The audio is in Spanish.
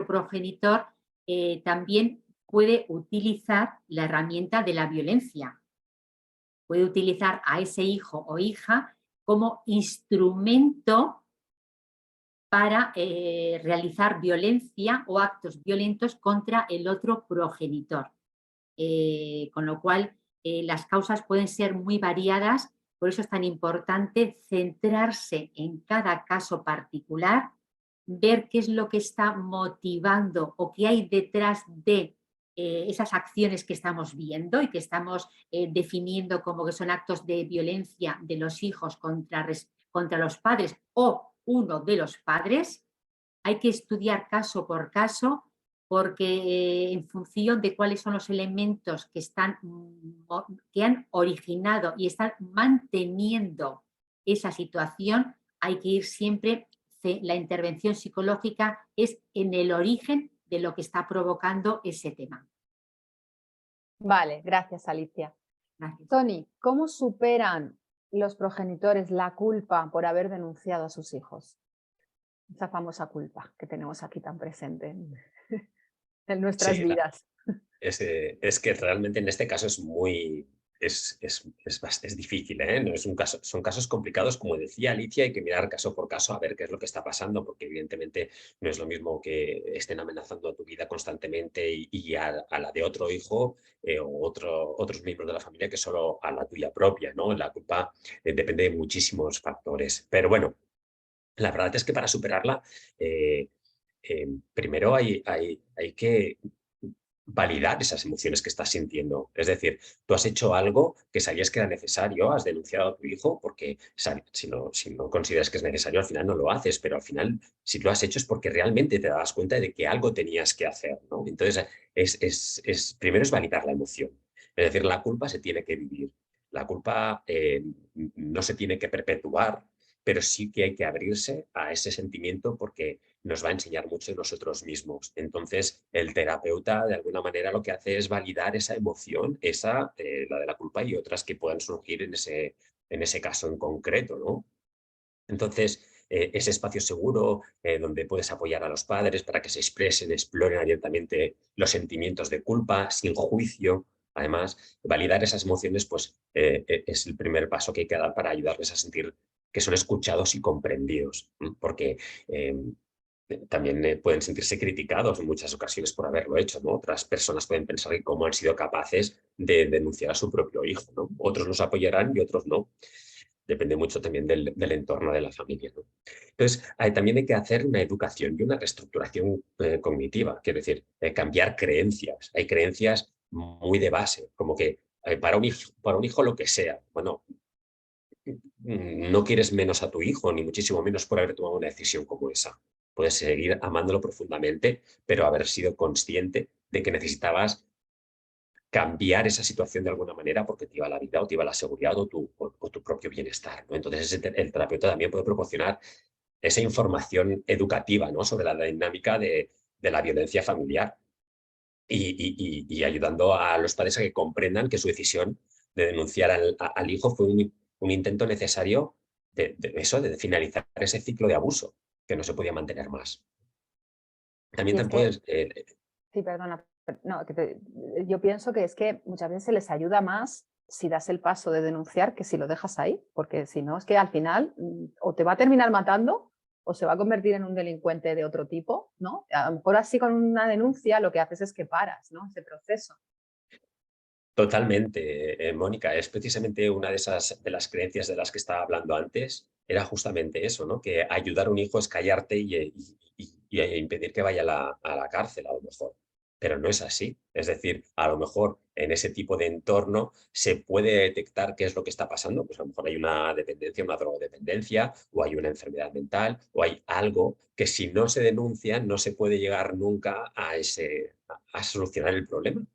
progenitor también puede utilizar la herramienta de la violencia. Puede utilizar a ese hijo o hija como instrumento para realizar violencia o actos violentos contra el otro progenitor. Con lo cual, las causas pueden ser muy variadas, por eso es tan importante centrarse en cada caso particular, ver qué es lo que está motivando o qué hay detrás de esas acciones que estamos viendo y que estamos definiendo como que son actos de violencia de los hijos contra los padres o uno de los padres. Hay que estudiar caso por caso porque en función de cuáles son los elementos que han originado y están manteniendo esa situación, hay que ir siempre, la intervención psicológica es en el origen de lo que está provocando ese tema. Vale, gracias, Alicia. Gracias. Tony, ¿cómo superan los progenitores la culpa por haber denunciado a sus hijos? Esa famosa culpa que tenemos aquí tan presente en nuestras Sí, vidas. es que realmente en este caso es muy... Es difícil, ¿eh? No es un caso, son casos complicados, como decía Alicia, hay que mirar caso por caso a ver qué es lo que está pasando, porque evidentemente no es lo mismo que estén amenazando a tu vida constantemente y a la de otro hijo o otros miembros de la familia que solo a la tuya propia, ¿no? La culpa depende de muchísimos factores. Pero bueno, la verdad es que para superarla, eh, primero hay que validar esas emociones que estás sintiendo. Es decir, tú has hecho algo que sabías que era necesario, has denunciado a tu hijo, porque si no consideras que es necesario, al final no lo haces, pero al final, si lo has hecho es porque realmente te das cuenta de que algo tenías que hacer, ¿no? Entonces, primero es validar la emoción. Es decir, la culpa se tiene que vivir. La culpa no se tiene que perpetuar, pero sí que hay que abrirse a ese sentimiento porque nos va a enseñar mucho de nosotros mismos. Entonces, el terapeuta, de alguna manera, lo que hace es validar esa emoción, la de la culpa y otras que puedan surgir en ese caso en concreto, ¿no? Entonces, ese espacio seguro donde puedes apoyar a los padres para que se expresen, exploren abiertamente los sentimientos de culpa, sin juicio. Además, validar esas emociones pues, es el primer paso que hay que dar para ayudarles a sentir que son escuchados y comprendidos, ¿m? Porque eh, también pueden sentirse criticados en muchas ocasiones por haberlo hecho, ¿no? Otras personas pueden pensar que cómo han sido capaces de denunciar a su propio hijo, ¿no? Otros los apoyarán y otros no. Depende mucho también del entorno de la familia, ¿no? Entonces, también hay que hacer una educación y una reestructuración cognitiva, quiero decir, cambiar creencias. Hay creencias muy de base, como que para un hijo lo que sea. Bueno, no quieres menos a tu hijo, ni muchísimo menos por haber tomado una decisión como esa. Puedes seguir amándolo profundamente, pero haber sido consciente de que necesitabas cambiar esa situación de alguna manera porque te iba la vida o te iba la seguridad o tu propio bienestar, ¿no? Entonces el terapeuta también puede proporcionar esa información educativa, ¿no? Sobre la dinámica de la violencia familiar y ayudando a los padres a que comprendan que su decisión de denunciar al hijo fue un intento necesario de finalizar ese ciclo de abuso que no se podía mantener más. También Y te es que, puedes... sí, perdona, no, yo pienso que es que muchas veces se les ayuda más si das el paso de denunciar que si lo dejas ahí, porque si no es que al final o te va a terminar matando o se va a convertir en un delincuente de otro tipo, ¿no? A lo mejor así con una denuncia lo que haces es que paras, ¿no? Ese proceso. Totalmente, Mónica. Es precisamente una de las creencias de las que estaba hablando antes, era justamente eso, ¿no? Que ayudar a un hijo es callarte y impedir que vaya a la cárcel, a lo mejor. Pero no es así. Es decir, a lo mejor en ese tipo de entorno se puede detectar qué es lo que está pasando. Pues a lo mejor hay una dependencia, una drogodependencia, o hay una enfermedad mental, o hay algo que si no se denuncia no se puede llegar nunca a solucionar el problema.